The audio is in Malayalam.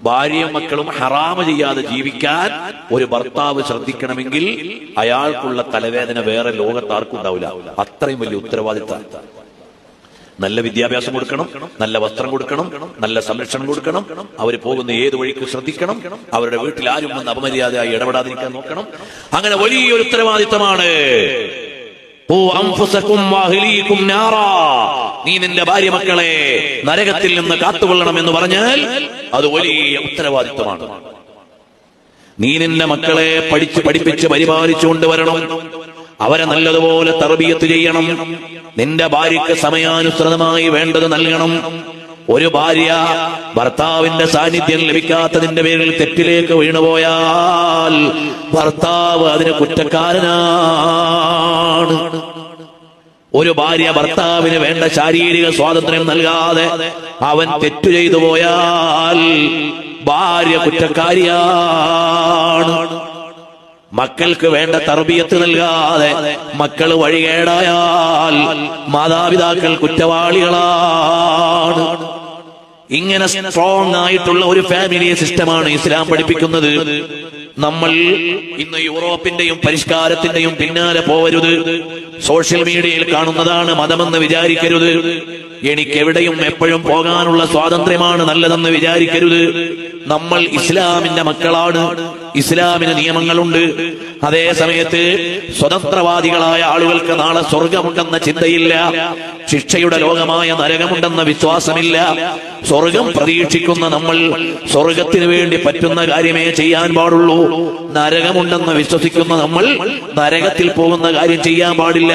ഭാര്യയും മക്കളും ഹറാമ് ചെയ്യാതെ ജീവിക്കാൻ ഒരു ഭർത്താവ് ശ്രദ്ധിക്കണമെങ്കിൽ അയാൾക്കുള്ള തലവേദന വേറെ ലോകത്താർക്കും ഉണ്ടാവില്ല. അത്രയും വലിയ ഉത്തരവാദിത്തം. നല്ല വിദ്യാഭ്യാസം കൊടുക്കണം, നല്ല വസ്ത്രം കൊടുക്കണം, നല്ല സംരക്ഷണം കൊടുക്കണം, അവർ പോകുന്ന ഏത് വഴിക്ക് ശ്രദ്ധിക്കണം, അവരുടെ വീട്ടിൽ ആരും വന്ന് അപമര്യാദയായി ഇടപെടാതിരിക്കാൻ നോക്കണം. അങ്ങനെ വലിയൊരു ഉത്തരവാദിത്തമാണ്. നീ നിന്റെ ഭാര്യ മക്കളെ നരകത്തിൽ നിന്ന് കാത്തുകൊള്ളണം എന്ന് പറഞ്ഞാൽ അത് വലിയ ഉത്തരവാദിത്തമാണ്. നീ നിന്റെ മക്കളെ പഠിപ്പിച്ച് പരിപാലിച്ചു കൊണ്ടുവരണം, അവരെ നല്ലതുപോലെ തർബിയത്ത് ചെയ്യണം. നിന്റെ ഭാര്യയ്ക്ക് സമയാനുസൃതമായി വേണ്ടത് നൽകണം. ഒരു ഭാര്യ ഭർത്താവിന്റെ സാന്നിധ്യം ലഭിക്കാത്തതിന്റെ പേരിൽ തെറ്റിലേക്ക് വീണുപോയാൽ ഭർത്താവ് അതിന് കുറ്റക്കാരനാണ്. ഒരു ഭാര്യ ഭർത്താവിന് വേണ്ട ശാരീരിക സ്വാതന്ത്ര്യം നൽകാതെ അവൻ തെറ്റു ചെയ്തു പോയാൽ ഭാര്യ കുറ്റക്കാരിയാണ്. മക്കൾക്ക് വേണ്ട തർബിയത്ത് നൽകാതെ മക്കൾ വഴികേടായാൽ മാതാപിതാക്കൾ കുറ്റവാളികളാണ്. ഇങ്ങനെ സ്ട്രോങ് ആയിട്ടുള്ള ഒരു ഫാമിലി സിസ്റ്റമാണ് ഇസ്ലാം പഠിപ്പിക്കുന്നത്. നമ്മൾ ഇന്ന് യൂറോപ്പിന്റെയും പരിഷ്കാരത്തിന്റെയും പിന്നാലെ പോവരുത്. സോഷ്യൽ മീഡിയയിൽ കാണുന്നതാണ് മതമെന്ന് വിചാരിക്കരുത്. എനിക്കെവിടെയും എപ്പോഴും പോകാനുള്ള സ്വാതന്ത്ര്യമാണ് നല്ലതെന്ന് വിചാരിക്കരുത്. നമ്മൾ ഇസ്ലാമിന്റെ മക്കളാണ്. ഇസ്ലാമിന് നിയമങ്ങളുണ്ട്. അതേ സമയത്ത് സ്വതന്ത്രവാദികളായ ആളുകൾക്ക് നാളെ സ്വർഗമുണ്ടെന്ന ചിന്തയില്ല, ശിക്ഷയുടെ ലോകമായ നരകമുണ്ടെന്ന വിശ്വാസമില്ല. സ്വർഗം പ്രതീക്ഷിക്കുന്ന നമ്മൾ സ്വർഗത്തിന് വേണ്ടി പറ്റുന്ന കാര്യമേ ചെയ്യാൻ പാടുള്ളൂ. നരകമുണ്ടെന്ന് വിശ്വസിക്കുന്ന നമ്മൾ നരകത്തിൽ പോകുന്ന കാര്യം ചെയ്യാൻ പാടില്ല.